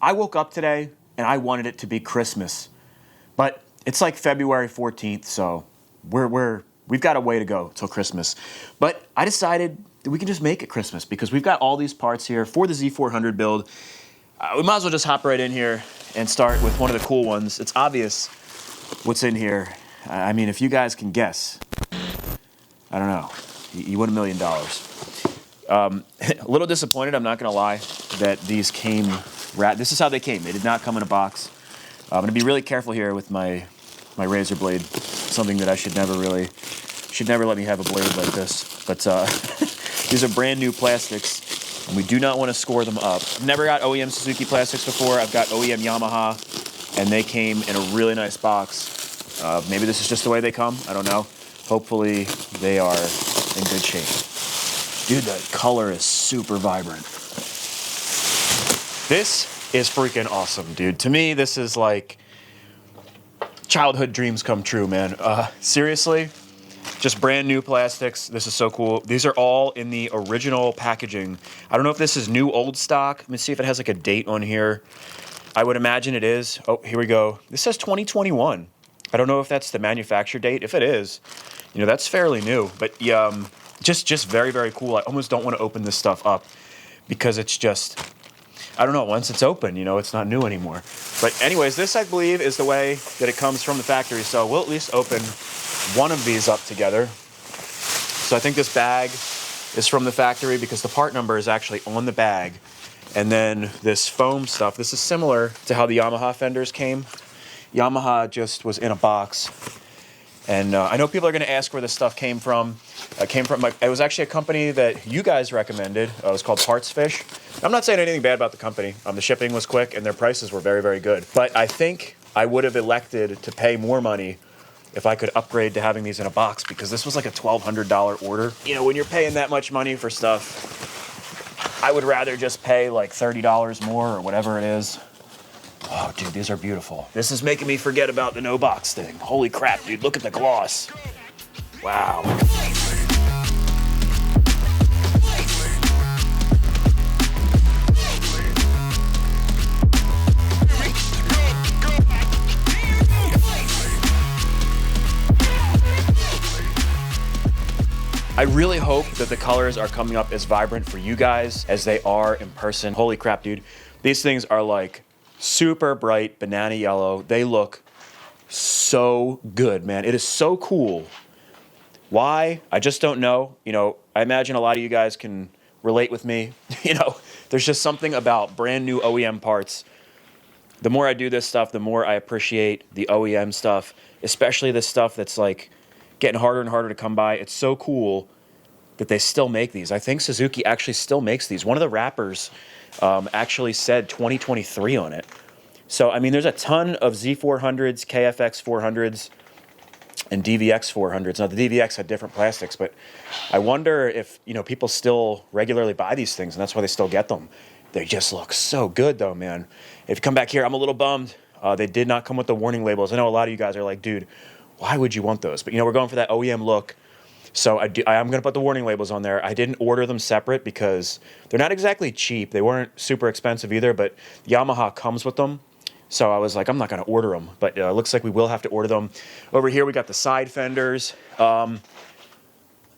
I woke up today and I wanted it to be Christmas, but it's like February 14th, so we've got a way to go till Christmas. But I decided that we can just make it Christmas because we've got all these parts here for the Z400 build. We might as well just hop right in here and start with one of the cool ones. It's obvious what's in here. I mean, if you guys can guess, I don't know, you win $1 million. A little disappointed, I'm not gonna lie, that these came this is how they came. They did not come in a box. I'm gonna be really careful here with my razor blade. Something that I should never let me have a blade like this. But these are brand new plastics, and we do not want to score them up. I've never got OEM Suzuki plastics before. I've got OEM Yamaha, and they came in a really nice box. Maybe this is just the way they come. I don't know. Hopefully they are in good shape. Dude, the color is super vibrant. This is freaking awesome, dude. To me, this is like childhood dreams come true, man. Seriously, just brand new plastics. This is so cool. These are all in the original packaging. I don't know if this is new old stock. Let me see if it has like a date on here. I would imagine it is. Oh, here we go. This says 2021. I don't know if that's the manufacture date. If it is, you know, that's fairly new. But yeah, just very, very cool. I almost don't want to open this stuff up because it's just, I don't know, once it's open, you know, it's not new anymore. But anyways, this, I believe, is the way that it comes from the factory. So we'll at least open one of these up together. So I think this bag is from the factory because the part number is actually on the bag. And then this foam stuff, this is similar to how the Yamaha fenders came. Yamaha just was in a box. And I know people are going to ask where this stuff came from. It was actually a company that you guys recommended. It was called Parts Fish. I'm not saying anything bad about the company. The shipping was quick and their prices were very, very good. But I think I would have elected to pay more money if I could upgrade to having these in a box because this was like a $1,200 order. You know, when you're paying that much money for stuff, I would rather just pay like $30 more or whatever it is. Oh, dude, these are beautiful. This is making me forget about the no box thing. Holy crap, dude, look at the gloss. Wow. I really hope that the colors are coming up as vibrant for you guys as they are in person. Holy crap, dude. These things are like super bright banana yellow. They look so good, man. It is so cool. Why? I just don't know. You know, I imagine a lot of you guys can relate with me. You know, there's just something about brand new OEM parts. The more I do this stuff, the more I appreciate the OEM stuff, especially this stuff that's like getting harder and harder to come by. It's so cool that they still make these. I think Suzuki actually still makes these. One of the wrappers actually said 2023 on it. So, I mean, there's a ton of Z400s, KFX 400s, and DVX 400s. Now, the DVX had different plastics, but I wonder if, you know, people still regularly buy these things, and that's why they still get them. They just look so good, though, man. If you come back here, I'm a little bummed. They did not come with the warning labels. I know a lot of you guys are like, dude, why would you want those? But, you know, we're going for that OEM look. So I'm going to put the warning labels on there. I didn't order them separate because they're not exactly cheap. They weren't super expensive either, but Yamaha comes with them. So I was like, I'm not going to order them. But it looks like we will have to order them. Over here, we got the side fenders.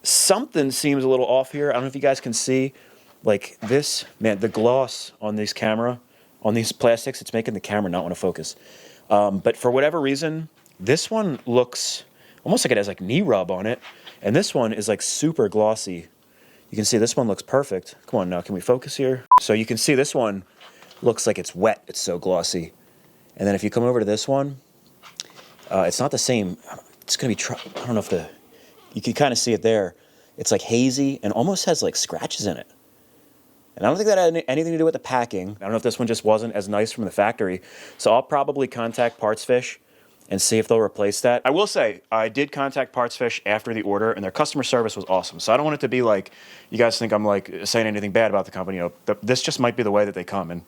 Something seems a little off here. I don't know if you guys can see. Like this, man, the gloss on this camera, on these plastics, it's making the camera not want to focus. But for whatever reason, this one looks almost like it has like knee rub on it. And this one is like super glossy. You can see this one looks perfect. Come on now, can we focus here? So you can see this one looks like it's wet. It's so glossy. And then if you come over to this one, it's not the same. It's gonna be, I don't know if you can kind of see it there. It's like hazy and almost has like scratches in it. And I don't think that had anything to do with the packing. I don't know if this one just wasn't as nice from the factory. So I'll probably contact Parts Fish and see if they'll replace that. I will say, I did contact Parts Fish after the order, and their customer service was awesome. So I don't want it to be like, you guys think I'm like saying anything bad about the company. You know, this just might be the way that they come. And,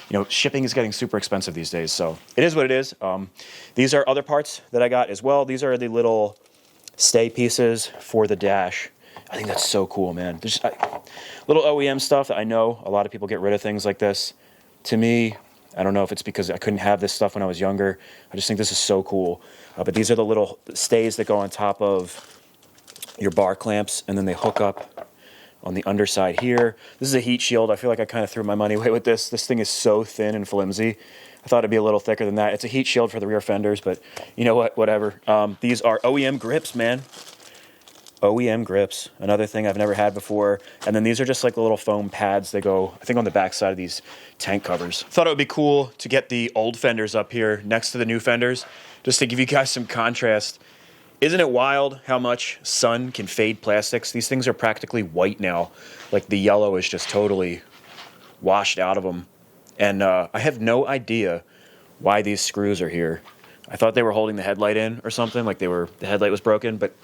you know, shipping is getting super expensive these days. So it is what it is. These are other parts that I got as well. These are the little stay pieces for the dash. I think that's so cool, man. There's little OEM stuff that I know a lot of people get rid of things like this. To me, I don't know if it's because I couldn't have this stuff when I was younger. I just think this is so cool. But these are the little stays that go on top of your bar clamps, and then they hook up on the underside here. This is a heat shield. I feel like I kind of threw my money away with this. This thing is so thin and flimsy. I thought it'd be a little thicker than that. It's a heat shield for the rear fenders, but you know what? Whatever. These are OEM grips, man. OEM grips, another thing I've never had before. And then these are just like the little foam pads. They go, I think, on the back side of these tank covers. Thought it would be cool to get the old fenders up here next to the new fenders, just to give you guys some contrast. Isn't it wild how much sun can fade plastics? These things are practically white now. Like the yellow is just totally washed out of them. And I have no idea why these screws are here. I thought they were holding the headlight in or something, like the headlight was broken, but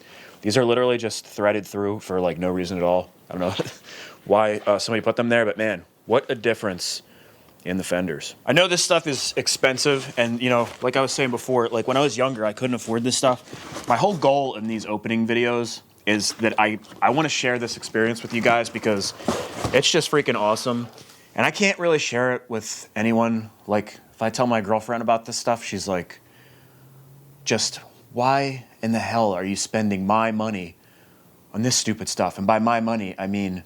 these are literally just threaded through for like no reason at all. I don't know why somebody put them there, but man, what a difference in the fenders. I know this stuff is expensive, and you know, like I was saying before, like when I was younger, I couldn't afford this stuff. My whole goal in these opening videos is that I want to share this experience with you guys because it's just freaking awesome. And I can't really share it with anyone. Like if I tell my girlfriend about this stuff, she's like, just why in the hell are you spending my money on this stupid stuff? And by my money, I mean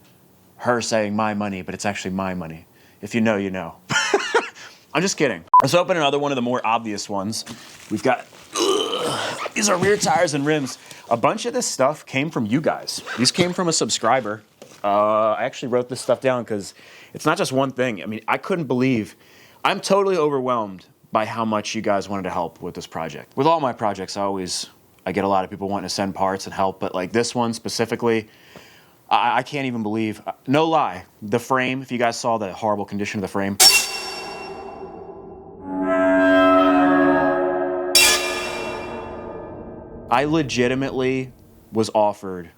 her saying my money, but it's actually my money. If you know, you know. I'm just kidding. Let's open another one of the more obvious ones. We've got, these are rear tires and rims. A bunch of this stuff came from you guys. These came from a subscriber. I actually wrote this stuff down because it's not just one thing. I mean, I couldn't believe, I'm totally overwhelmed by how much you guys wanted to help with this project. With all my projects, I get a lot of people wanting to send parts and help, but like this one specifically, I can't even believe, no lie, the frame, if you guys saw the horrible condition of the frame. I legitimately was offered,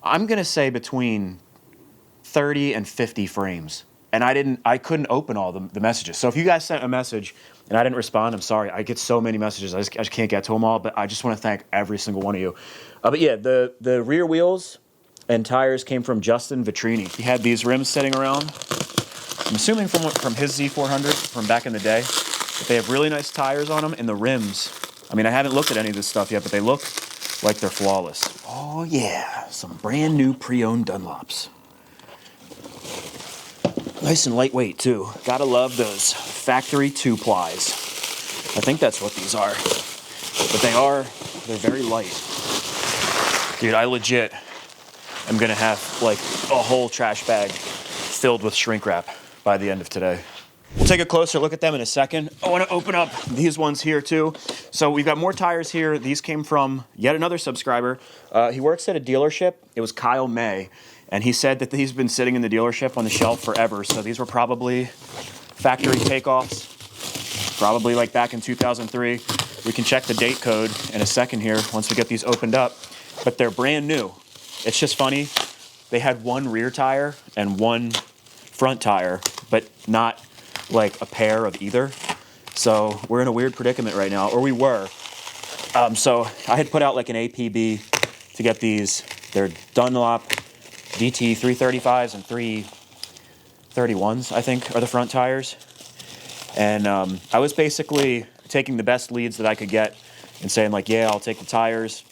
I'm gonna say between 30 and 50 frames. And I couldn't open all the messages. So if you guys sent a message and I didn't respond, I'm sorry. I get so many messages, I just can't get to them all, but I just want to thank every single one of you. But yeah, the rear wheels and tires came from Justin Vitrini. He had these rims sitting around. I'm assuming from his Z400 from back in the day. But they have really nice tires on them, and the rims, I mean, I haven't looked at any of this stuff yet, but they look like they're flawless. Oh yeah, some brand new pre-owned Dunlops. Nice and lightweight too. Gotta love those factory 2-plies. I think that's what these are. But they're very light. Dude, I legit am gonna have like a whole trash bag filled with shrink wrap by the end of today. We'll take a closer look at them in a second. I wanna open up these ones here too. So we've got more tires here. These came from yet another subscriber. He works at a dealership. It was Kyle May. And he said that these have been sitting in the dealership on the shelf forever. So these were probably factory takeoffs, probably like back in 2003. We can check the date code in a second here once we get these opened up. But they're brand new. It's just funny. They had one rear tire and one front tire, but not like a pair of either. So we're in a weird predicament right now, or we were. So I had put out like an APB to get these. They're Dunlop DT 335s and 331s, I think, are the front tires. And I was basically taking the best leads that I could get and saying like, yeah, I'll take the tires.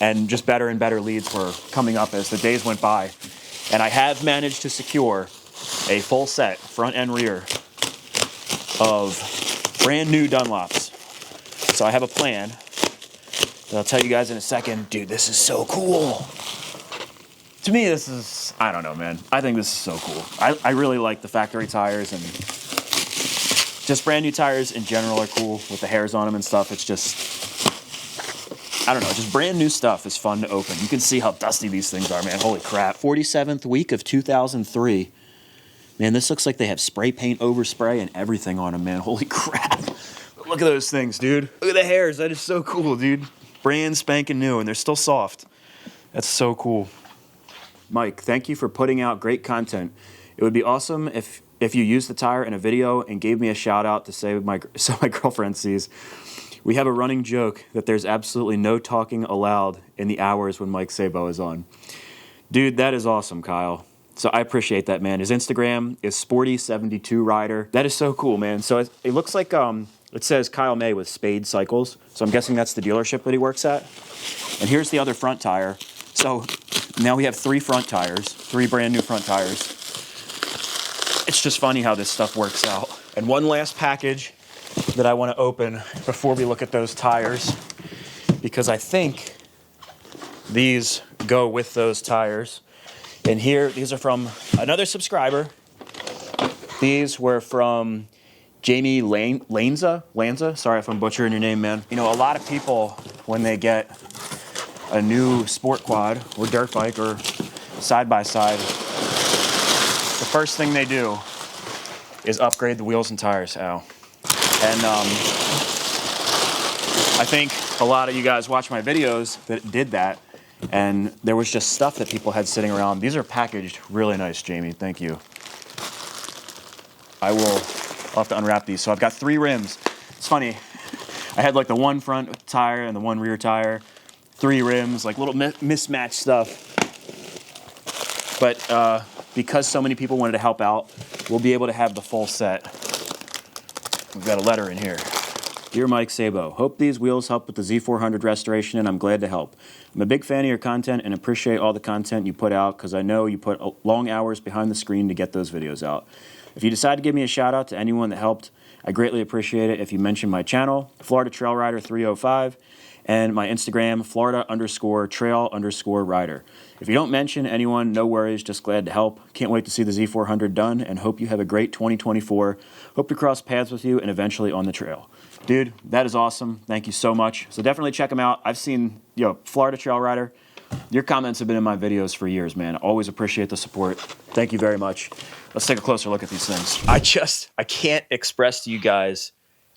And just better and better leads were coming up as the days went by. And I have managed to secure a full set, front and rear, of brand new Dunlops. So I have a plan that I'll tell you guys in a second. Dude, this is so cool. To me, this is, I don't know, man. I think this is so cool. I really like the factory tires, and just brand new tires in general are cool with the hairs on them and stuff. It's just, I don't know, just brand new stuff is fun to open. You can see how dusty these things are, man. Holy crap. 47th week of 2003. Man, this looks like they have spray paint overspray and everything on them, man. Holy crap. Look at those things, dude. Look at the hairs. That is so cool, dude. Brand spanking new, and they're still soft. That's so cool. Mike, thank you for putting out great content. It would be awesome if you used the tire in a video and gave me a shout out to say so my girlfriend sees. We have a running joke that there's absolutely no talking allowed in the hours when Mike Sabo is on. Dude, that is awesome, Kyle. So I appreciate that, man. His Instagram is Sporty72Rider. That is so cool, man. So it looks like it says Kyle May with Spade Cycles. So I'm guessing that's the dealership that he works at. And here's the other front tire. So now we have 3 front tires, 3 brand new front tires. It's just funny how this stuff works out. And one last package that I want to open before we look at those tires, because I think these go with those tires. And here, these are from another subscriber. These were from Jamie Lanza. Sorry if I'm butchering your name, man. You know, a lot of people, when they get a new sport quad or dirt bike or side-by-side, the first thing they do is upgrade the wheels and tires. Ow. And I think a lot of you guys watch my videos that did that, and there was just stuff that people had sitting around. These are packaged really nice, Jamie. Thank you. I'll have to unwrap these. So I've got 3 rims. It's funny. I had like the one front tire and the one rear tire. 3 rims, like little mismatched stuff. But because so many people wanted to help out, we'll be able to have the full set. We've got a letter in here. Dear Mike Sabo, hope these wheels help with the Z400 restoration, and I'm glad to help. I'm a big fan of your content and appreciate all the content you put out, because I know you put long hours behind the screen to get those videos out. If you decide to give me a shout out to anyone that helped, I greatly appreciate it if you mention my channel, Florida Trail Rider 305, and my Instagram, Florida_trail_rider. If you don't mention anyone, no worries, just glad to help. Can't wait to see the Z400 done, and hope you have a great 2024. Hope to cross paths with you and eventually on the trail. Dude, that is awesome. Thank you so much. So definitely check them out. I've seen, Florida Trail Rider. Your comments have been in my videos for years, man. I always appreciate the support. Thank you very much. Let's take a closer look at these things. I can't express to you guys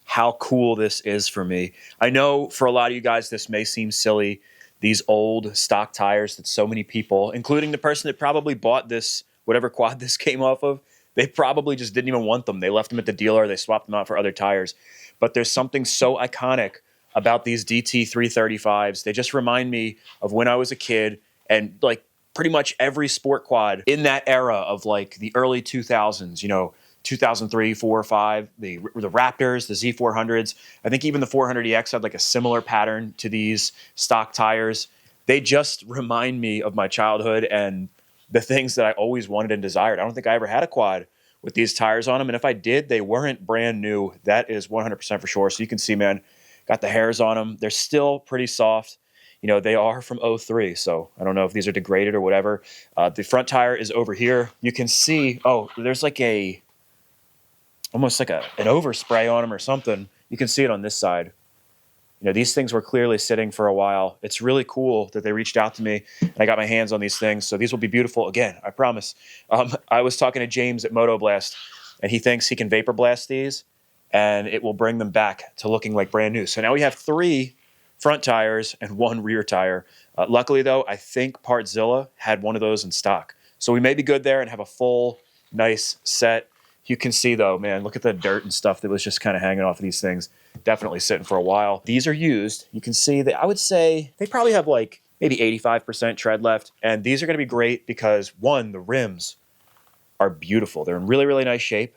how cool this is for me. I know for a lot of you guys, this may seem silly. These old stock tires that so many people, including the person that probably bought this, whatever quad this came off of, they probably just didn't even want them. They left them at the dealer. They swapped them out for other tires. But there's something so iconic about these DT335s. They just remind me of when I was a kid, and like pretty much every sport quad in that era of like the early 2000s, 2003, 4, 5, the Raptors, the Z400s. I think even the 400EX had like a similar pattern to these stock tires. They just remind me of my childhood and the things that I always wanted and desired. I don't think I ever had a quad with these tires on them. And if I did, they weren't brand new. That is 100% for sure. So you can see, man, got the hairs on them. They're still pretty soft. They are from 03, so I don't know if these are degraded or whatever. The front tire is over here. You can see, there's like almost like an overspray on them or something. You can see it on this side. These things were clearly sitting for a while. It's really cool that they reached out to me and I got my hands on these things. So these will be beautiful. Again, I promise. I was talking to James at Moto Blast, and he thinks he can vapor blast these and it will bring them back to looking like brand new. So now we have 3 front tires and 1 rear tire. Luckily though, I think Partzilla had one of those in stock. So we may be good there and have a full, nice set. You can see though, man, look at the dirt and stuff that was just kind of hanging off of these things. Definitely sitting for a while. These are used. You can see that I would say they probably have like maybe 85% tread left. And these are going to be great because, one, the rims are beautiful. They're in really, really nice shape.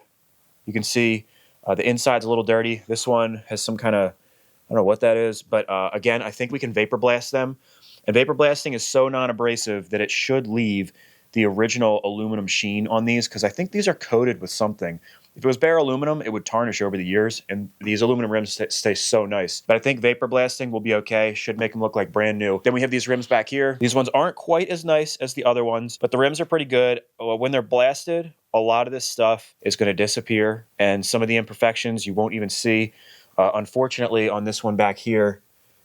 You can see the inside's a little dirty. This one has some kind of, I don't know what that is. But again, I think we can vapor blast them. And vapor blasting is so non-abrasive that it should leave the original aluminum sheen on these, because I think these are coated with something. If it was bare aluminum, it would tarnish over the years, and these aluminum rims stay so nice. But I think vapor blasting will be okay. Should make them look like brand new. Then we have these rims back here. These ones aren't quite as nice as the other ones, but the rims are pretty good. When they're blasted, a lot of this stuff is going to disappear, and some of the imperfections you won't even see. Unfortunately, on this one back here,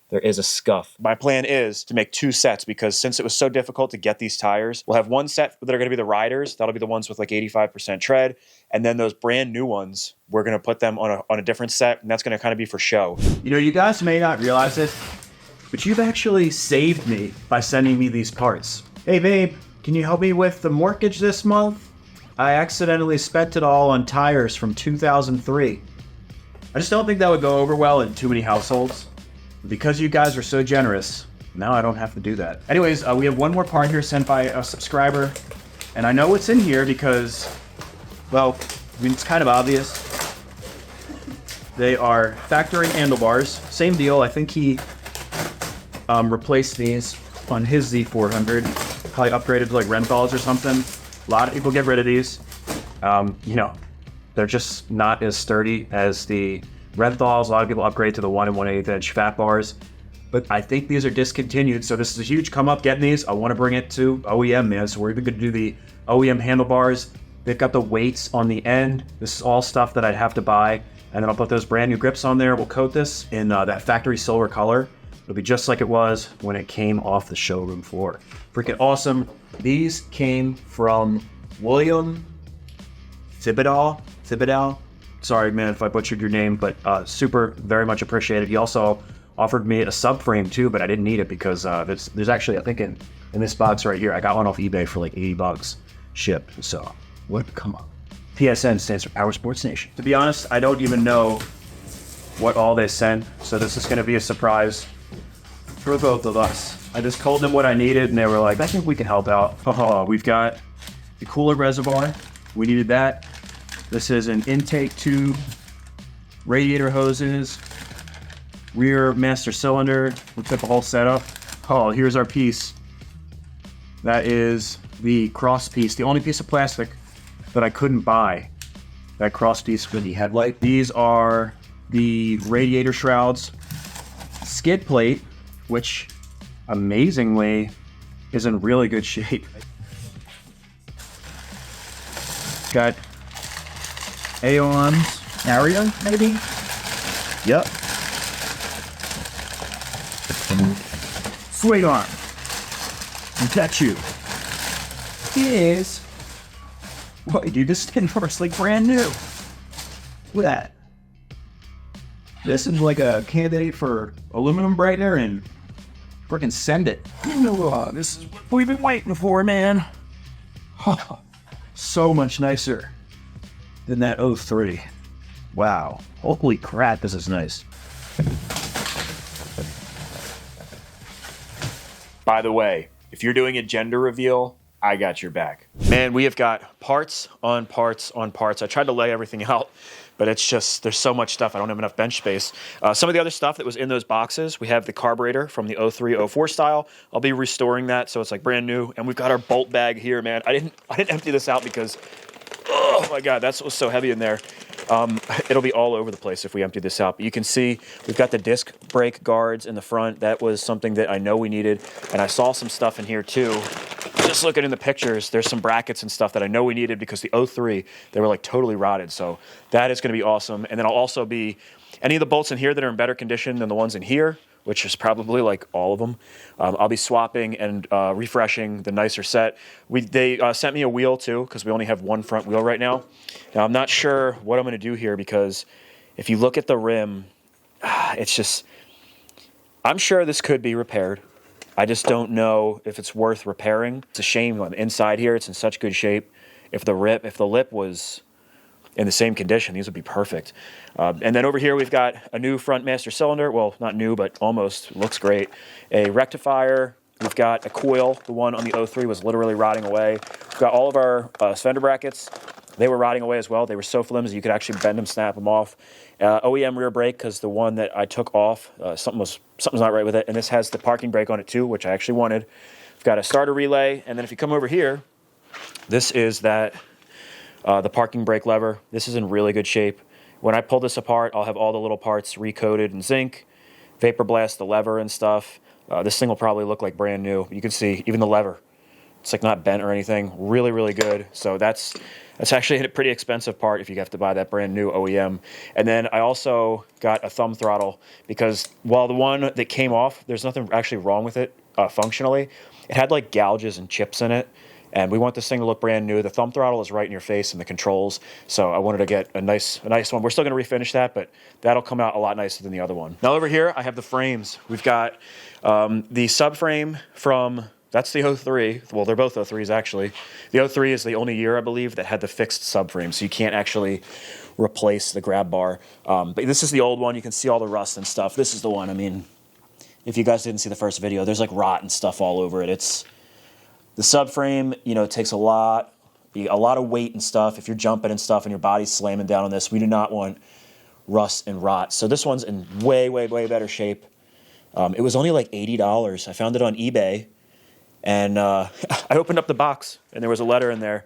there is a scuff. My plan is to make 2 sets because since it was so difficult to get these tires, we'll have 1 set that are going to be the riders. That'll be the ones with like 85% tread. And then those brand new ones, we're going to put them on a different set, and that's going to kind of be for show. You guys may not realize it, but you've actually saved me by sending me these parts. Hey babe, can you help me with the mortgage this month? I accidentally spent it all on tires from 2003. I just don't think that would go over well in too many households. Because you guys are so generous, now I don't have to do that. Anyways, we have one more part here sent by a subscriber. And I know what's in here because, well, I mean, it's kind of obvious. They are factory handlebars. Same deal. I think he replaced these on his Z400. Probably upgraded to like Renthals or something. A lot of people get rid of these. You know, they're just not as sturdy as the Renthals. A lot of people upgrade to the 1 1/8 inch fat bars. But I think these are discontinued, so this is a huge come up getting these. I want to bring it to OEM, man. So we're even going to do the OEM handlebars. They've got the weights on the end. This is all stuff that I'd have to buy. And then I'll put those brand new grips on there. We'll coat this in that factory silver color. It'll be just like it was when it came off the showroom floor. Freaking awesome. These came from William Thibodeau. Sorry, man, if I butchered your name, but super, very much appreciated. He also offered me a subframe too, but I didn't need it because there's actually, I think in this box right here, I got one off eBay for like 80 bucks shipped. So what? Come on. PSN stands for Power Sports Nation. To be honest, I don't even know what all they sent, so this is going to be a surprise for both of us. I just told them what I needed, and they were like, I think we can help out. We've got the cooler reservoir. We needed that. This is an intake tube, radiator hoses, rear master cylinder. We took the whole setup. Oh, here's our piece. That is the cross piece, the only piece of plastic that I couldn't buy. That cross piece with the headlight. These are the radiator shrouds, skid plate, which amazingly is in really good shape. Got Aeon's Arion, maybe? Yep. Swing arm. And touch you. Is. What, dude, this thing works like brand new. Look at that. This is like a candidate for aluminum brightener and freaking send it. This is what we've been waiting for, man. So much nicer than that 03. Wow. Holy crap, this is nice. By the way, if you're doing a gender reveal, I got your back. Man, we have got parts on parts on parts. I tried to lay everything out, but it's just, there's so much stuff. I don't have enough bench space. Some of the other stuff that was in those boxes, we have the carburetor from the 03-04 style. I'll be restoring that, so it's like brand new. And we've got our bolt bag here, man. I didn't empty this out because, oh my God, that's what's so heavy in there. It'll be all over the place if we empty this out. But you can see we've got the disc brake guards in the front. That was something that I know we needed. And I saw some stuff in here too. Just looking in the pictures, there's some brackets and stuff that I know we needed because the 03, they were like totally rotted. So that is going to be awesome. And then I'll also be, any of the bolts in here that are in better condition than the ones in here, which is probably like all of them, I'll be swapping and refreshing the nicer set. They sent me a wheel too because we only have one front wheel right now. Now I'm not sure what I'm going to do here because if you look at the rim, it's just, I'm sure this could be repaired. I just don't know if it's worth repairing. It's a shame on the inside here. It's in such good shape. If the lip was in the same condition, these would be perfect. And then over here, we've got a new front master cylinder. Well, not new, but almost. Looks great. A rectifier. We've got a coil. The one on the 03 was literally rotting away. We've got all of our fender brackets. They were rotting away as well. They were so flimsy, you could actually bend them, snap them off. OEM rear brake, because the one that I took off, something's not right with it. And this has the parking brake on it too, which I actually wanted. We've got a starter relay. And then if you come over here, this is the parking brake lever. This is in really good shape. When I pull this apart, I'll have all the little parts recoated in zinc, vapor blast the lever and stuff. This thing will probably look like brand new. You can see even the lever. It's like not bent or anything. Really, really good. So that's actually a pretty expensive part if you have to buy that brand new OEM. And then I also got a thumb throttle because while the one that came off, there's nothing actually wrong with it functionally. It had like gouges and chips in it. And we want this thing to look brand new. The thumb throttle is right in your face and the controls. So I wanted to get a nice one. We're still going to refinish that, but that'll come out a lot nicer than the other one. Now over here, I have the frames. We've got the subframe from, that's the 03. Well, they're both 03s actually. The 03 is the only year, I believe, that had the fixed subframe. So you can't actually replace the grab bar. But this is the old one. You can see all the rust and stuff. This is the one. I mean, if you guys didn't see the first video, there's like rot and stuff all over it. The subframe, you know, it takes a lot of weight and stuff. If you're jumping and stuff and your body's slamming down on this, we do not want rust and rot. So this one's in way, way, way better shape. It was only like $80. I found it on eBay, and I opened up the box, and there was a letter in there.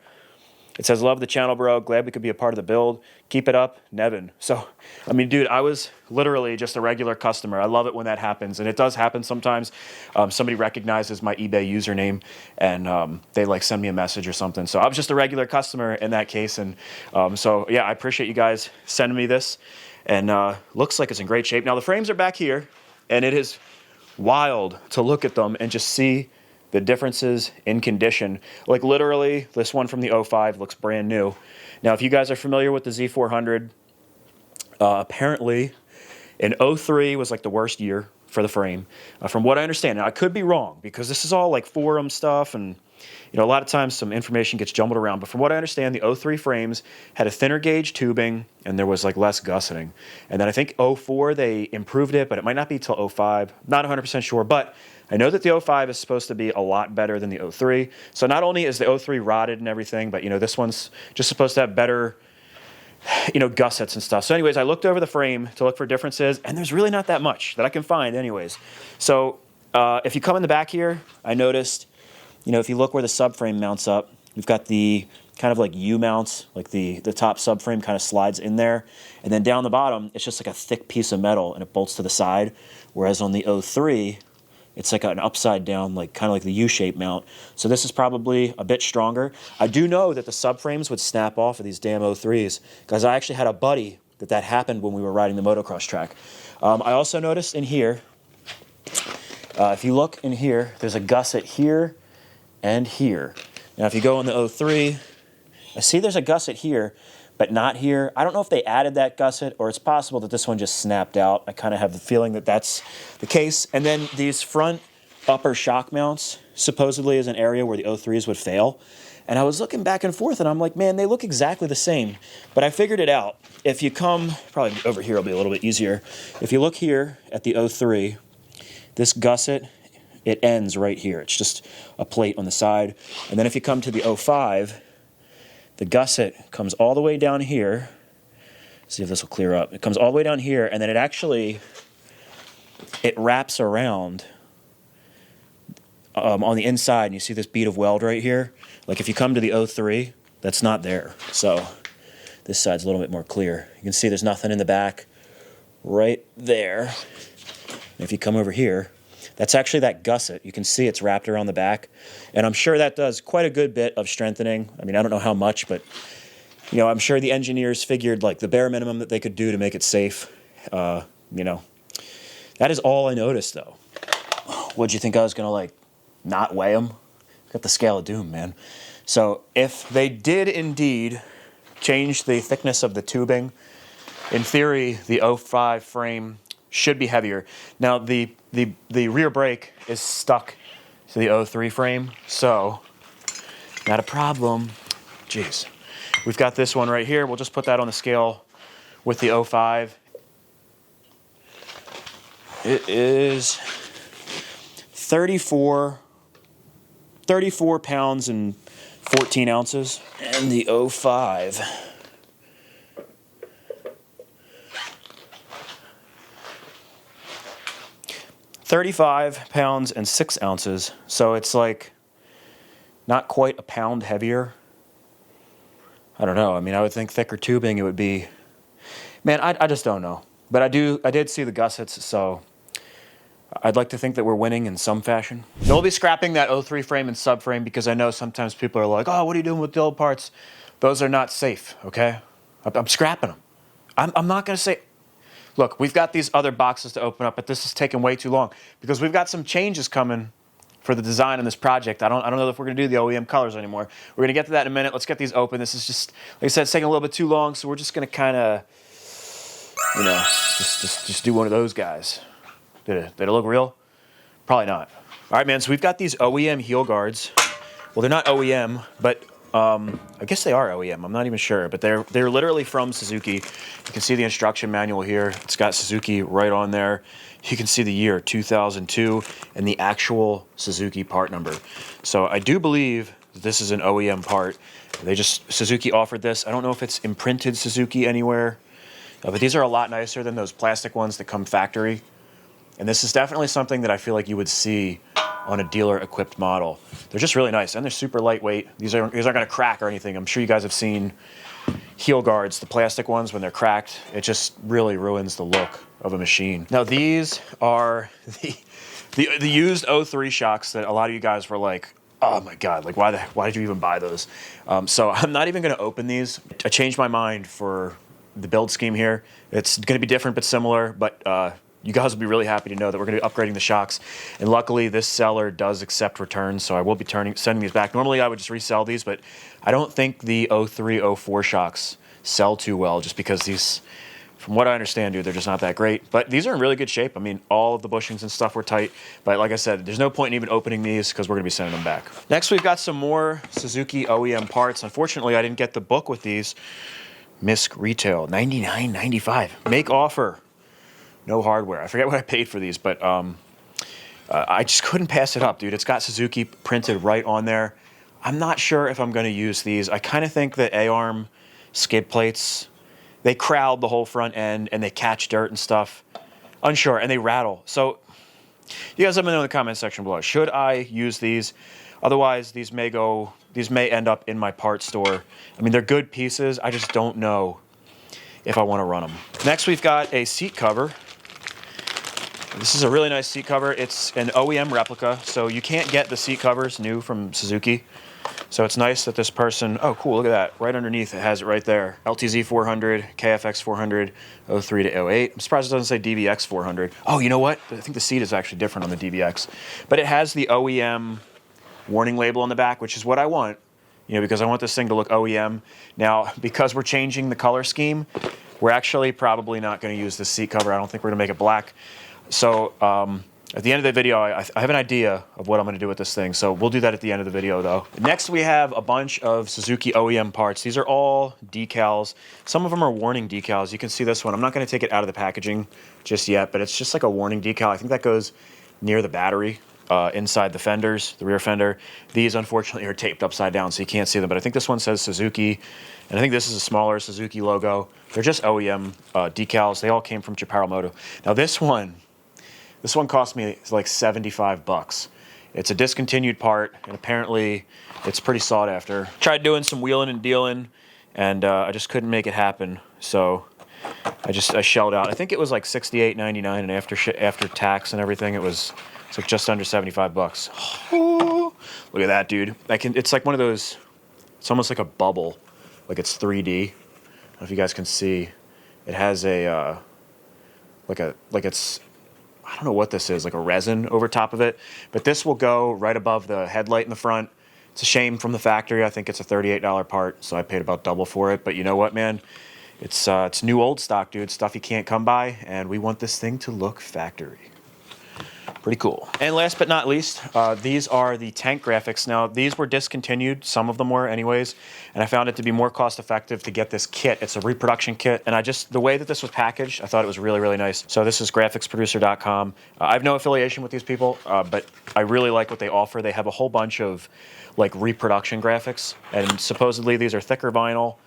It says, "Love the channel, bro. Glad we could be a part of the build. Keep it up, Nevin." So, I mean, dude, I was literally just a regular customer. I love it when that happens, and it does happen sometimes. Somebody recognizes my eBay username, and they like send me a message or something. So I was just a regular customer in that case, and so yeah, I appreciate you guys sending me this, and looks like it's in great shape. Now the frames are back here, and it is wild to look at them and just see the differences in condition. Like literally, this one from the 05 looks brand new. Now, if you guys are familiar with the Z400, apparently in 03 was like the worst year for the frame. From what I understand, now I could be wrong because this is all like forum stuff, and you know, a lot of times some information gets jumbled around, but from what I understand, the 03 frames had a thinner gauge tubing and there was like less gusseting. And then I think 04 they improved it, but it might not be till 05. Not 100% sure, but I know that the 05 is supposed to be a lot better than the 03. So not only is the 03 rotted and everything, but you know, this one's just supposed to have better, you know, gussets and stuff. So anyways, I looked over the frame to look for differences, and there's really not that much that I can find anyways. So if you come in the back here, I noticed, you know, if you look where the subframe mounts up, we've got the kind of like U-mounts, like the top subframe kind of slides in there. And then down the bottom, it's just like a thick piece of metal, and it bolts to the side. Whereas on the 03, it's like an upside down, like kind of like the U-shaped mount. So this is probably a bit stronger. I do know that the subframes would snap off of these damn 03s, because I actually had a buddy that happened when we were riding the motocross track. I also noticed in here, if you look in here, there's a gusset here and here. Now if you go on the 03, I see there's a gusset here, but not here. I don't know if they added that gusset, or it's possible that this one just snapped out. I kind of have the feeling that that's the case. And then these front upper shock mounts supposedly is an area where the 03s would fail. And I was looking back and forth, and I'm like, man, they look exactly the same. But I figured it out. If you come, probably over here will be a little bit easier. If you look here at the 03, this gusset, it ends right here. It's just a plate on the side. And then if you come to the 05, the gusset comes all the way down here. See if this will clear up. It comes all the way down here, and then it wraps around on the inside, and you see this bead of weld right here. Like if you come to the 03, that's not there. So this side's a little bit more clear. You can see there's nothing in the back right there. And if you come over here, that's actually that gusset. You can see it's wrapped around the back. And I'm sure that does quite a good bit of strengthening. I mean, I don't know how much, but you know, I'm sure the engineers figured like the bare minimum that they could do to make it safe. You know, that is all I noticed though. What'd you think I was gonna like not weigh them? Got the scale of doom, man. So if they did indeed change the thickness of the tubing, in theory, the 05 frame should be heavier. Now the rear brake is stuck to the 03 frame, so not a problem. Jeez. We've got this one right here. We'll just put that on the scale with the 05. It is 34 pounds and 14 ounces. And the 05, 35 pounds and 6 ounces. So it's like not quite a pound heavier. I don't know. I mean, I would think thicker tubing it would be. Man, I just don't know. But I did see the gussets, so I'd like to think that we're winning in some fashion. We'll be scrapping that 03 frame and subframe because I know sometimes people are like, oh, what are you doing with the old parts? Those are not safe, okay? I'm scrapping them. I'm not going to say... Look, we've got these other boxes to open up, but this is taking way too long because we've got some changes coming for the design on this project. I don't know if we're going to do the OEM colors anymore. We're going to get to that in a minute. Let's get these open. This is just, like I said, it's taking a little bit too long, so we're just going to kind of, you know, just do one of those guys. Did it look real? Probably not. All right, man, so we've got these OEM heel guards. Well, they're not OEM, but I guess they are OEM. I'm not even sure, but they're literally from Suzuki. You can see the instruction manual here. It's got Suzuki right on there. You can see the year 2002 and the actual Suzuki part number. So I do believe this is an OEM part. Suzuki offered this. I don't know if it's imprinted Suzuki anywhere, but these are a lot nicer than those plastic ones that come factory. And this is definitely something that I feel like you would see on a dealer-equipped model. They're just really nice, and they're super lightweight. These aren't going to crack or anything. I'm sure you guys have seen heel guards, the plastic ones, when they're cracked. It just really ruins the look of a machine. Now, these are the used 03 shocks that a lot of you guys were like, oh my God, like why did you even buy those? So I'm not even going to open these. I changed my mind for the build scheme here. It's going to be different but similar, but you guys will be really happy to know that we're going to be upgrading the shocks. And luckily, this seller does accept returns, so I will be sending these back. Normally, I would just resell these, but I don't think the 03, 04 shocks sell too well just because these, from what I understand, dude, they're just not that great. But these are in really good shape. I mean, all of the bushings and stuff were tight. But like I said, there's no point in even opening these because we're going to be sending them back. Next, we've got some more Suzuki OEM parts. Unfortunately, I didn't get the book with these. Misc retail, $99.95. Make offer. No hardware. I forget what I paid for these, but I just couldn't pass it up, dude. It's got Suzuki printed right on there. I'm not sure if I'm going to use these. I kind of think that A-arm skid plates, they crowd the whole front end and they catch dirt and stuff. Unsure, and they rattle. So you guys let me know in the comment section below. Should I use these? Otherwise, these may end up in my parts store. I mean, they're good pieces. I just don't know if I want to run them. Next, we've got a seat cover. This is a really nice seat cover. It's an OEM replica, so you can't get the seat covers new from Suzuki. So it's nice that this person, oh cool, look at that. Right underneath it has it right there. LTZ 400, KFX 400, 03 to 08. I'm surprised it doesn't say DVX 400. Oh, you know what? I think the seat is actually different on the DVX. But it has the OEM warning label on the back, which is what I want, you know, because I want this thing to look OEM. Now, because we're changing the color scheme, we're actually probably not going to use this seat cover. I don't think we're going to make it black. So at the end of the video, I have an idea of what I'm going to do with this thing. So we'll do that at the end of the video, though. Next, we have a bunch of Suzuki OEM parts. These are all decals. Some of them are warning decals. You can see this one. I'm not going to take it out of the packaging just yet, but it's just like a warning decal. I think that goes near the battery, inside the fenders, the rear fender. These, unfortunately, are taped upside down, so you can't see them. But I think this one says Suzuki, and I think this is a smaller Suzuki logo. They're just OEM decals. They all came from Chaparral Moto. Now, this one cost me like 75 bucks. It's a discontinued part, and apparently it's pretty sought after. Tried doing some wheeling and dealing, and I just couldn't make it happen. So I shelled out. I think it was like $68.99, and after tax and everything, it's like just under 75 bucks. Oh, look at that, dude. It's like one of those. It's almost like a bubble, like it's 3D. I don't know if you guys can see. It has a like it's. I don't know what this is, like a resin over top of it. But this will go right above the headlight in the front. It's a shame from the factory. I think it's a $38 part, so I paid about double for it. But you know what, man? It's new old stock, dude. Stuff you can't come by, and we want this thing to look factory. Pretty cool. And last but not least, these are the tank graphics. Now, these were discontinued. Some of them were anyways. And I found it to be more cost effective to get this kit. It's a reproduction kit. And the way that this was packaged, I thought it was really, really nice. So this is graphicsproducer.com. I have no affiliation with these people, but I really like what they offer. They have a whole bunch of like reproduction graphics. And supposedly these are thicker vinyl.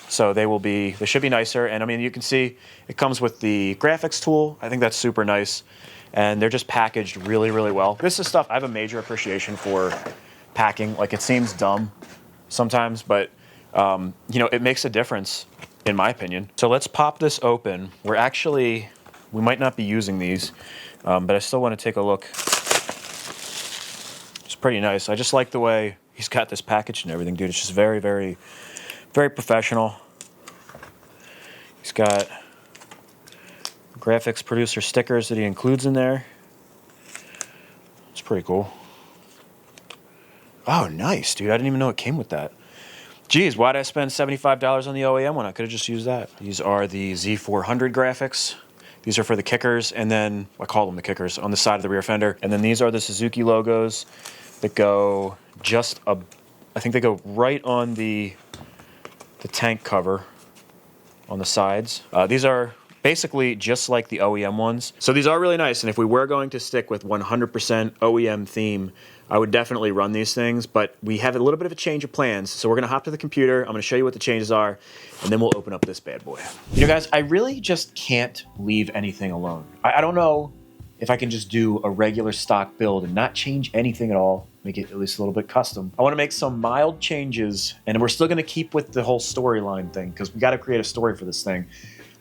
So they should be nicer. And I mean, you can see it comes with the graphics tool. I think that's super nice. And they're just packaged really, really well. This is stuff I have a major appreciation for packing. Like, it seems dumb sometimes, but, you know, it makes a difference, in my opinion. So let's pop this open. We might not be using these, but I still want to take a look. It's pretty nice. I just like the way he's got this packaged and everything, dude. It's just very, very, very professional. He's got graphics producer stickers that he includes in there. It's pretty cool. Oh, nice, dude. I didn't even know it came with that. Geez, why did I spend $75 on the OEM one? I could have just used that. These are the Z400 graphics. These are for the kickers, and then, I call them the kickers, on the side of the rear fender. And then these are the Suzuki logos that go just I think they go right on the tank cover on the sides. These are basically just like the OEM ones. So these are really nice, and if we were going to stick with 100% OEM theme, I would definitely run these things, but we have a little bit of a change of plans. So we're gonna hop to the computer, I'm gonna show you what the changes are, and then we'll open up this bad boy. You know guys, I really just can't leave anything alone. I don't know if I can just do a regular stock build and not change anything at all, make it at least a little bit custom. I wanna make some mild changes, and we're still gonna keep with the whole storyline thing, because we gotta create a story for this thing.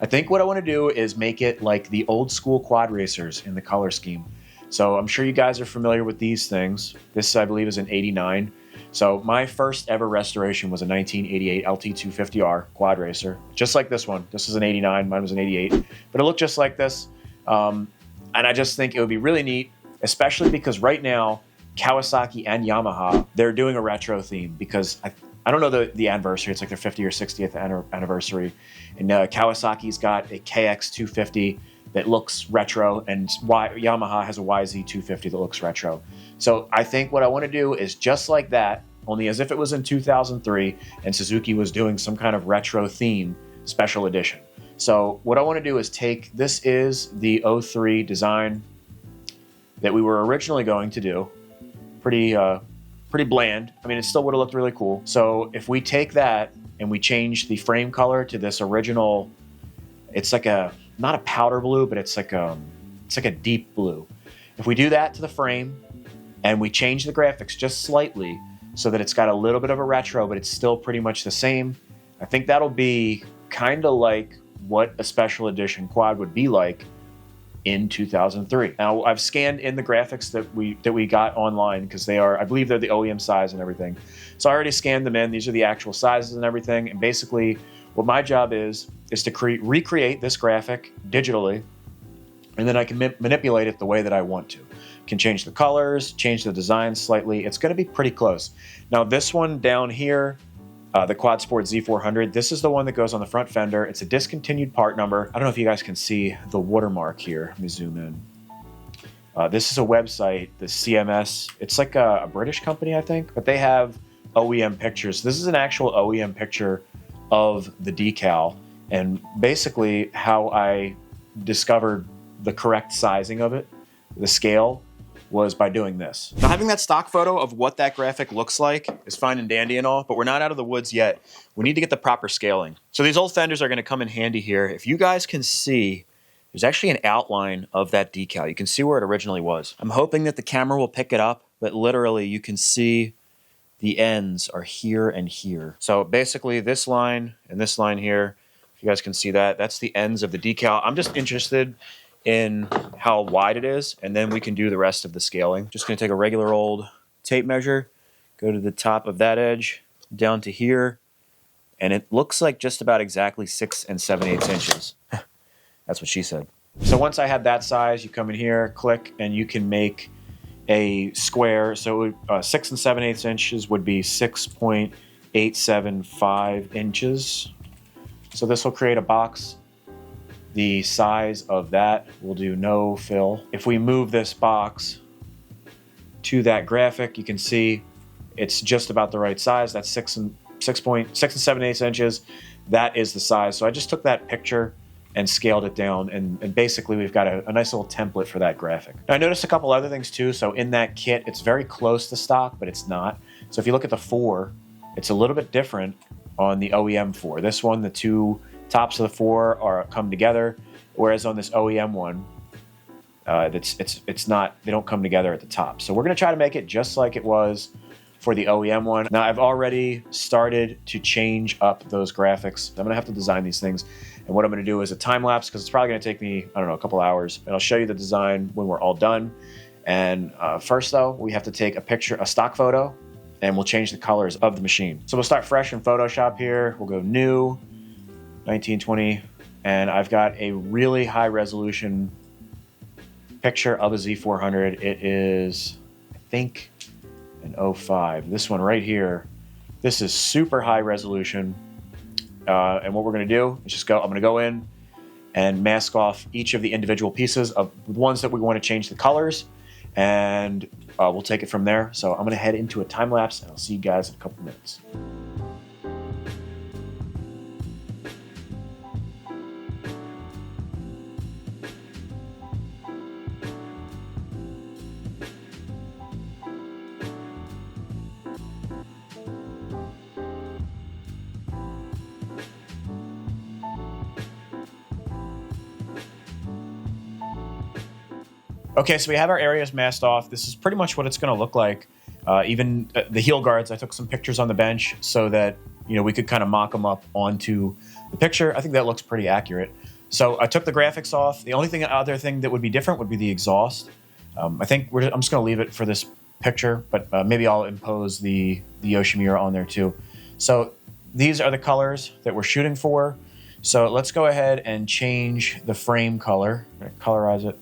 I think what I wanna do is make it like the old school quad racers in the color scheme. So I'm sure you guys are familiar with these things. This, I believe, is an 89. So my first ever restoration was a 1988 LT250R quad racer, just like this one. This is an 89, mine was an 88, but it looked just like this. And I just think it would be really neat, especially because right now, Kawasaki and Yamaha, they're doing a retro theme because I don't know the anniversary. It's like their 50th or 60th anniversary. And Kawasaki's got a KX250 that looks retro, and Yamaha has a YZ250 that looks retro. So I think what I want to do is just like that, only as if it was in 2003 and Suzuki was doing some kind of retro theme special edition. So what I want to do is this is the 03 design that we were originally going to do. Pretty bland. I mean, it still would have looked really cool. So if we take that and we change the frame color to this original, it's like not a powder blue, but it's like a deep blue. If we do that to the frame and we change the graphics just slightly so that it's got a little bit of a retro, but it's still pretty much the same, I think that'll be kind of like what a special edition quad would be like in 2003. Now I've scanned in the graphics that we got online because I believe they're the OEM size and everything. So I already scanned them in. These are the actual sizes and everything. And basically what my job is to recreate this graphic digitally, and then I can manipulate it the way that I want to. Can change the colors, change the design slightly. It's gonna be pretty close. Now this one down here, the Quad Sport Z400, this is the one that goes on the front fender. It's a discontinued part number. I don't know if you guys can see the watermark here. Let me zoom in. This is a website, the CMS. It's like a British company, I think, but they have OEM pictures. This is an actual OEM picture of the decal, and basically how I discovered the correct sizing of it, the scale, was by doing this. Now having that stock photo of what that graphic looks like is fine and dandy and all, but we're not out of the woods yet. We need to get the proper scaling. So these old fenders are gonna come in handy here. If you guys can see, there's actually an outline of that decal. You can see where it originally was. I'm hoping that the camera will pick it up, but literally you can see the ends are here and here. So basically this line and this line here, if you guys can see that, that's the ends of the decal. I'm just interested in how wide it is, and then we can do the rest of the scaling. Just gonna take a regular old tape measure, go to the top of that edge, down to here, and it looks like just about exactly 6 7/8 inches. That's what she said. So once I have that size, you come in here, click, and you can make a square. So 6 7/8 inches would be 6.875 inches. So this will create a box. The size of that will do no fill. If we move this box to that graphic, you can see it's just about the right size. That's 6 7/8 inches. That is the size. So I just took that picture and scaled it down, and basically we've got a nice little template for that graphic. Now I noticed a couple other things too. So in that kit, it's very close to stock, but it's not. So if you look at the 4, it's a little bit different on the OEM 4. This one, the two tops of the 4 come together, whereas on this OEM one, it's not. They don't come together at the top. So we're gonna try to make it just like it was for the OEM one. Now I've already started to change up those graphics. I'm gonna have to design these things, and what I'm gonna do is a time lapse, because it's probably gonna take me, I don't know, a couple hours, and I'll show you the design when we're all done. And first though, we have to take a stock photo, and we'll change the colors of the machine. So we'll start fresh in Photoshop here. We'll go new, 1920, and I've got a really high resolution picture of a Z400. It is, I think, an 05. This one right here, this is super high resolution. And what we're gonna do is I'm gonna go in and mask off each of the individual pieces of the ones that we wanna change the colors, and we'll take it from there. So I'm going to head into a time lapse, and I'll see you guys in a couple minutes. Okay, so we have our areas masked off. This is pretty much what it's going to look like. Even the heel guards, I took some pictures on the bench so that we could kind of mock them up onto the picture. I think that looks pretty accurate. So I took the graphics off. The only other thing that would be different would be the exhaust. I think I'm just going to leave it for this picture, but maybe I'll impose the Yoshimura on there too. So these are the colors that we're shooting for. So let's go ahead and change the frame color. I'm going to colorize it.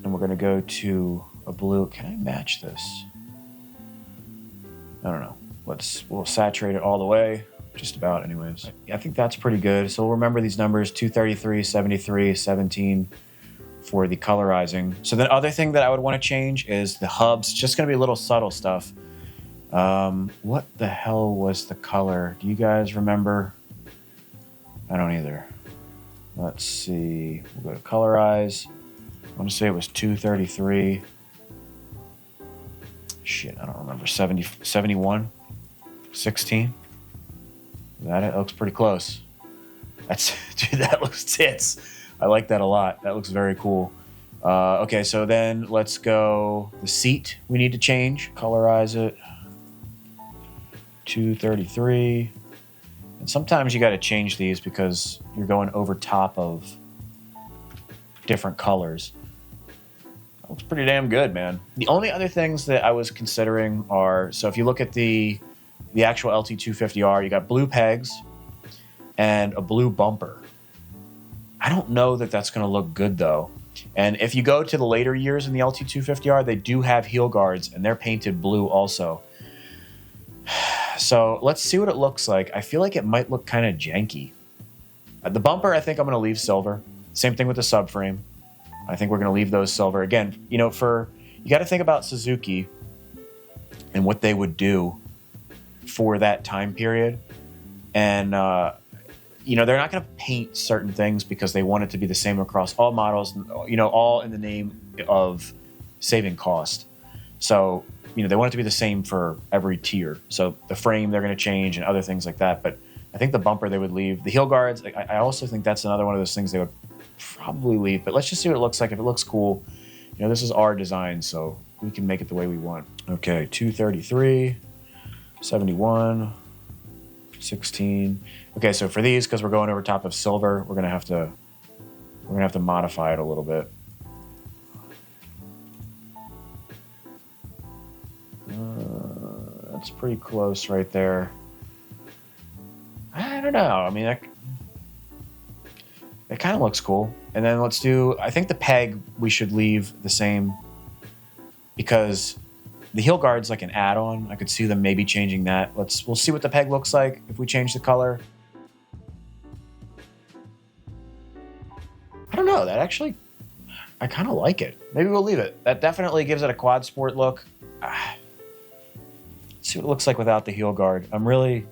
And we're going to go to a blue. Can I match this? I don't know. We'll saturate it all the way. Just about anyways. I think that's pretty good. So we'll remember these numbers, 233, 73, 17 for the colorizing. So the other thing that I would want to change is the hubs. It's just going to be little subtle stuff. What the hell was the color? Do you guys remember? I don't either. Let's see. We'll go to colorize. I want to say it was 233. Shit, I don't remember. 70, 71, 16. Is that it? That looks pretty close. Dude, that looks tits. I like that a lot. That looks very cool. Okay, so then let's go. The seat we need to change. Colorize it. 233. And sometimes you got to change these because you're going over top of different colors. Looks pretty damn good, man. The only other things that I was considering are, so if you look at the actual LT250R, you got blue pegs and a blue bumper. I don't know that that's going to look good though. And if you go to the later years in the LT250R, they do have heel guards and they're painted blue also. So let's see what it looks like. I feel like it might look kind of janky. The bumper, I think I'm going to leave silver. Same thing with the subframe. I think we're going to leave those silver. Again, you got to think about Suzuki and what they would do for that time period. And, they're not going to paint certain things because they want it to be the same across all models, all in the name of saving cost. So, they want it to be the same for every tier. So the frame they're going to change and other things like that. But I think the bumper they would leave. The heel guards, I also think that's another one of those things they would probably leave, but let's just see what it looks like. If it looks cool, this is our design, so we can make it the way we want. Okay, 233, 71, 16. Okay, so for these, because we're going over top of silver, we're gonna have to modify it a little bit. That's pretty close right there. I don't know. I mean, it kind of looks cool. And then I think the peg we should leave the same because the heel guard's like an add-on. I could see them maybe changing that. We'll see what the peg looks like if we change the color. I don't know. That actually, I kind of like it. Maybe we'll leave it. That definitely gives it a quad sport look. Let's see what it looks like without the heel guard. We'll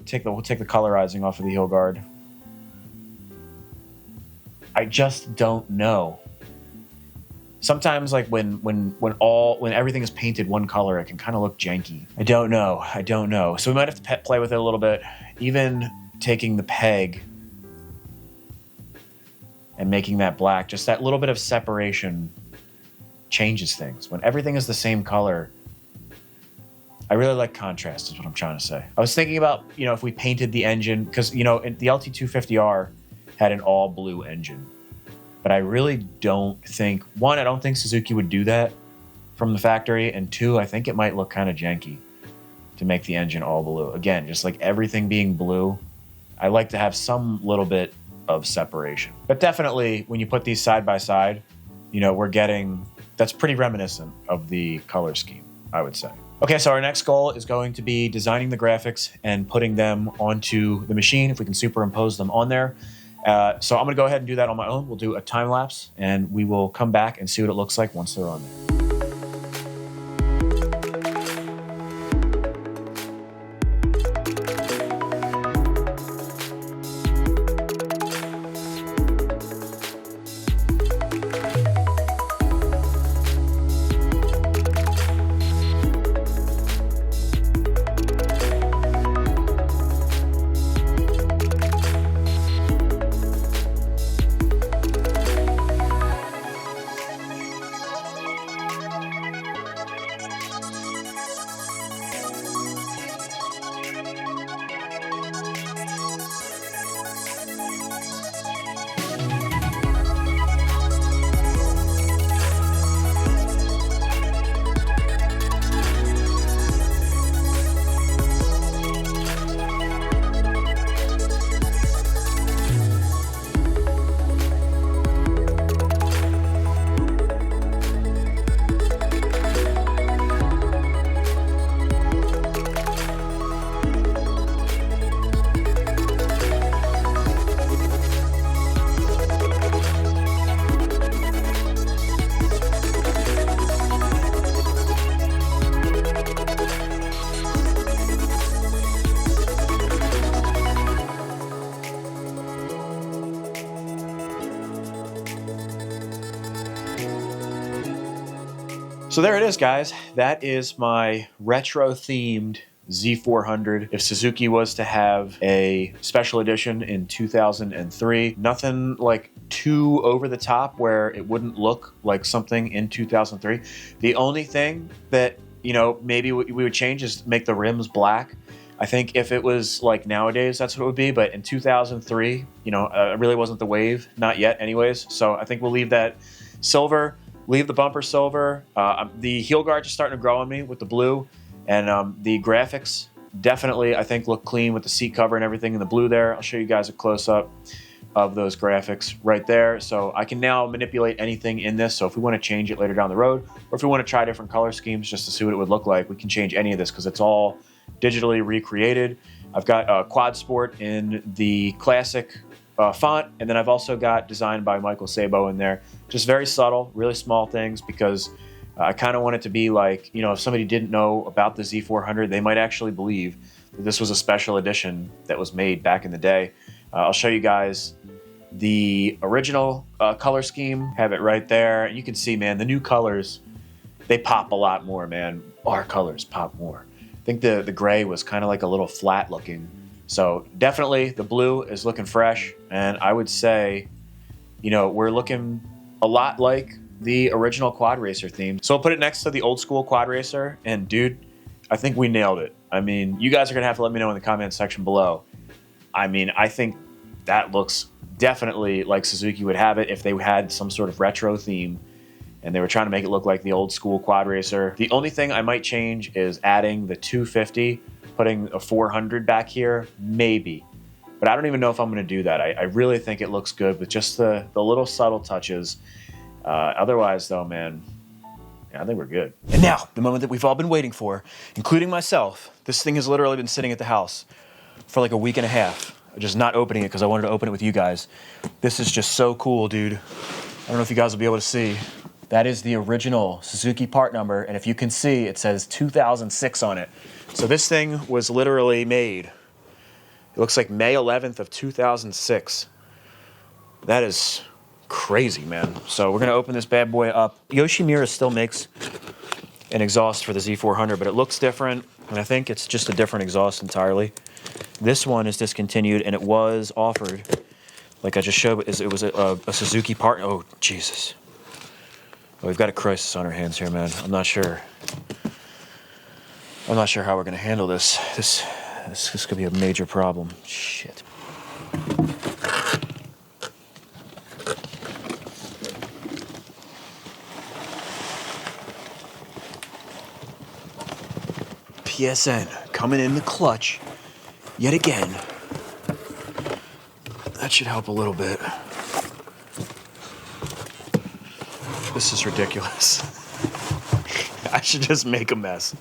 take the colorizing off of the heel guard. I just don't know. Sometimes, like when everything is painted one color, it can kind of look janky. I don't know. So we might have to play with it a little bit. Even taking the peg and making that black, just that little bit of separation changes things. When everything is the same color, I really like contrast is what I'm trying to say. I was thinking about, if we painted the engine, because, the LT250R had an all blue engine. But I really don't think, one, I don't think Suzuki would do that from the factory. And two, I think it might look kind of janky to make the engine all blue. Again, just like everything being blue, I like to have some little bit of separation. But definitely when you put these side by side, that's pretty reminiscent of the color scheme, I would say. Okay, so our next goal is going to be designing the graphics and putting them onto the machine, if we can superimpose them on there. So I'm going to go ahead and do that on my own. We'll do a time lapse, and we will come back and see what it looks like once they're on there. So there it is, guys. That is my retro-themed Z400. If Suzuki was to have a special edition in 2003, nothing like too over the top where it wouldn't look like something in 2003. The only thing that, you know, maybe we would change is make the rims black. I think if it was like nowadays, that's what it would be. But in 2003, you know, it really wasn't the wave, not yet anyways. So I think we'll leave that silver. Leave the bumper silver. The heel guards are starting to grow on me with the blue, and the graphics definitely, I think, look clean with the seat cover and everything in the blue there. I'll show you guys a close-up of those graphics right there. So I can now manipulate anything in this. So if we want to change it later down the road, or if we want to try different color schemes just to see what it would look like, we can change any of this because it's all digitally recreated. I've got Quad Sport in the classic font, and then I've also got designed by Michael Sabo in there. Just very subtle, really small things, because I kind of want it to be like, you know, if somebody didn't know about the Z400, they might actually believe that this was a special edition that was made back in the day. I'll show you guys the original color scheme, have it right there. You can see, man, the new colors, they pop a lot more, man. Our colors pop more. I think the gray was kind of like a little flat looking. So definitely the blue is looking fresh, and I would say, you know, we're looking a lot like the original Quad Racer theme. So I'll put it next to the old school Quad Racer, and dude, I think we nailed it. I mean, you guys are gonna have to let me know in the comment section below. I mean, I think that looks definitely like Suzuki would have it if they had some sort of retro theme and they were trying to make it look like the old school Quad Racer. The only thing I might change is adding the 250, putting a 400 back here, maybe. But I don't even know if I'm gonna do that. I really think it looks good with just the little subtle touches. Otherwise though, man, yeah, I think we're good. And now, the moment that we've all been waiting for, including myself. This thing has literally been sitting at the house for like a week and a half. Just not opening it because I wanted to open it with you guys. This is just so cool, dude. I don't know if you guys will be able to see. That is the original Suzuki part number, and if you can see, it says 2006 on it. So this thing was literally made, it looks like May 11th of 2006. That is crazy, man. So we're gonna open this bad boy up. Yoshimura still makes an exhaust for the Z400, but it looks different, and I think it's just a different exhaust entirely. This one is discontinued, and it was offered, like I just showed, it was a Suzuki part. Oh, Jesus. Oh, we've got a crisis on our hands here, man. I'm not sure how we're gonna handle this. This could be a major problem. Shit. PSN coming in the clutch yet again. That should help a little bit. This is ridiculous. I should just make a mess.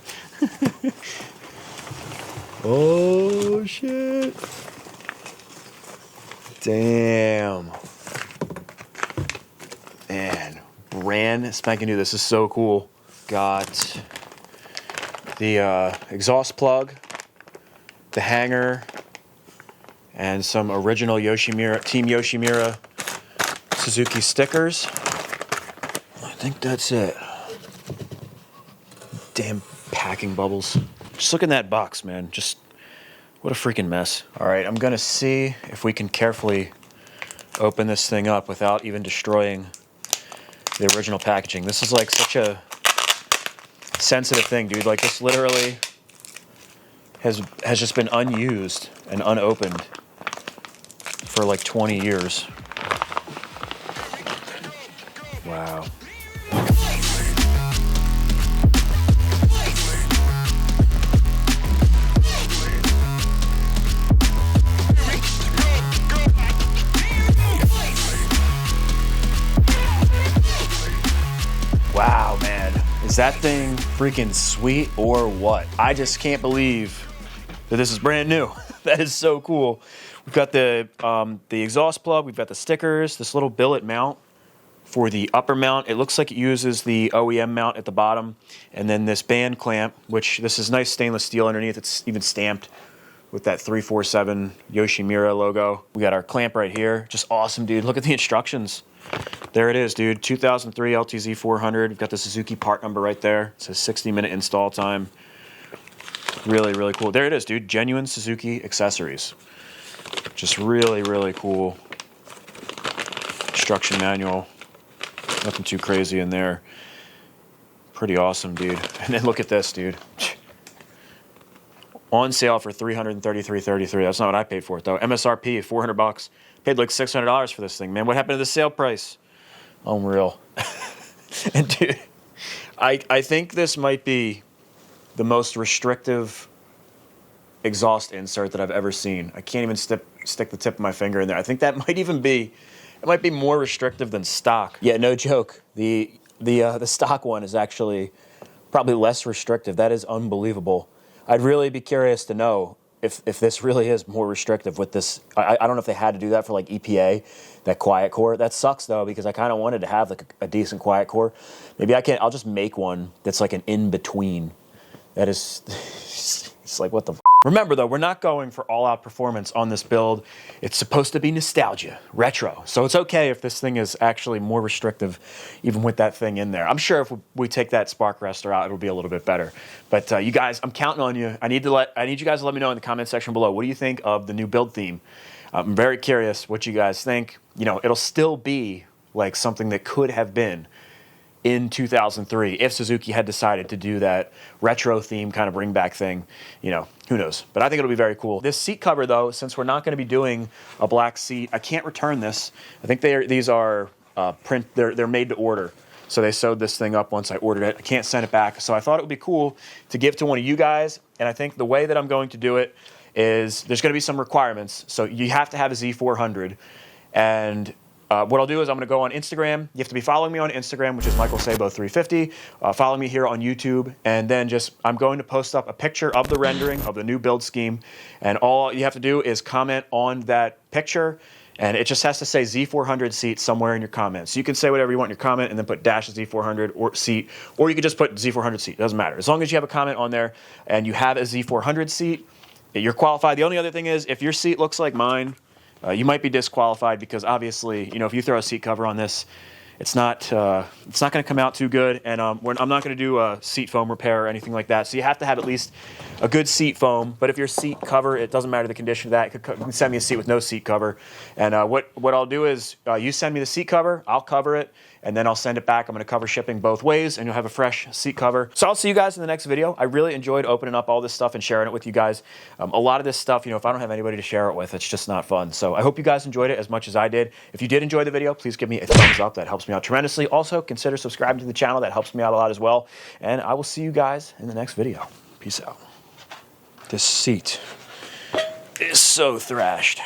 Oh, shit. Damn. Man, brand spanking new. This is so cool. Got the exhaust plug, the hanger, and some original Yoshimura, Team Yoshimura Suzuki stickers. I think that's it. Damn packing bubbles. Just look in that box, man. Just what a freaking mess. All right, I'm gonna see if we can carefully open this thing up without even destroying the original packaging. This is like such a sensitive thing, dude. Like this literally has just been unused and unopened for like 20 years. Wow. Wow, man. Is that thing freaking sweet or what? I just can't believe that this is brand new. That is so cool. We've got the exhaust plug, we've got the stickers, this little billet mount for the upper mount. It looks like it uses the OEM mount at the bottom, and then this band clamp, which this is nice stainless steel underneath. It's even stamped with that 347 Yoshimura logo. We got our clamp right here. Just awesome, dude. Look at the instructions. There it is, dude. 2003 LTZ 400. We've got the Suzuki part number right there. It says 60-minute install time. Really, really cool. There it is, dude. Genuine Suzuki accessories. Just really, really cool. Instruction manual. Nothing too crazy in there. Pretty awesome, dude. And then look at this, dude. On sale for $333.33. That's not what I paid for it, though. MSRP, $400. Paid like $600 for this thing, man. What happened to the sale price? Unreal. And dude, I think this might be the most restrictive exhaust insert that I've ever seen. I can't even stick the tip of my finger in there. I think that might even be, it might be more restrictive than stock. Yeah, no joke. The stock one is actually probably less restrictive. That is unbelievable. I'd really be curious to know if this really is more restrictive with this. I don't know if they had to do that for like EPA, that quiet core. That sucks though, because I kind of wanted to have like a decent quiet core. Maybe I'll just make one that's like an in-between. That is, it's like, what the f? Remember though, we're not going for all-out performance on this build. It's supposed to be nostalgia, retro. So it's okay if this thing is actually more restrictive, even with that thing in there. I'm sure if we take that spark arrestor out, it'll be a little bit better. But you guys, I'm counting on you. I need you guys to let me know in the comment section below. What do you think of the new build theme? I'm very curious what you guys think. You know, it'll still be like something that could have been in 2003 if Suzuki had decided to do that retro theme kind of bring back thing. You know, who knows? But I think it'll be very cool. This seat cover though, since we're not going to be doing a black seat, I can't return this. I think these are they're made to order. So they sewed this thing up once I ordered it. I can't send it back. So I thought it would be cool to give to one of you guys. And I think the way that I'm going to do it is there's going to be some requirements. So you have to have a Z400. And what I'll do is I'm going to go on Instagram. You have to be following me on Instagram, which is Michael Sabo 350. Follow me here on YouTube, and then I'm going to post up a picture of the rendering of the new build scheme, and all you have to do is comment on that picture, and it just has to say Z400 seat somewhere in your comments. So you can say whatever you want in your comment, and then put dash Z400 or seat, or you can just put Z400 seat. It doesn't matter. As long as you have a comment on there and you have a Z400 seat, you're qualified. The only other thing is if your seat looks like mine, you might be disqualified because obviously, you know, if you throw a seat cover on this, it's not going to come out too good, and I'm not going to do a seat foam repair or anything like that. So you have to have at least a good seat foam. But if your seat cover, it doesn't matter the condition of that. You can send me a seat with no seat cover, and what I'll do is you send me the seat cover, I'll cover it, and then I'll send it back. I'm going to cover shipping both ways, and you'll have a fresh seat cover. So I'll see you guys in the next video. I really enjoyed opening up all this stuff and sharing it with you guys. A lot of this stuff, you know, if I don't have anybody to share it with, it's just not fun. So I hope you guys enjoyed it as much as I did. If you did enjoy the video, please give me a thumbs up. That helps me out tremendously. Also, consider subscribing to the channel. That helps me out a lot as well. And I will see you guys in the next video. Peace out. This seat is so thrashed.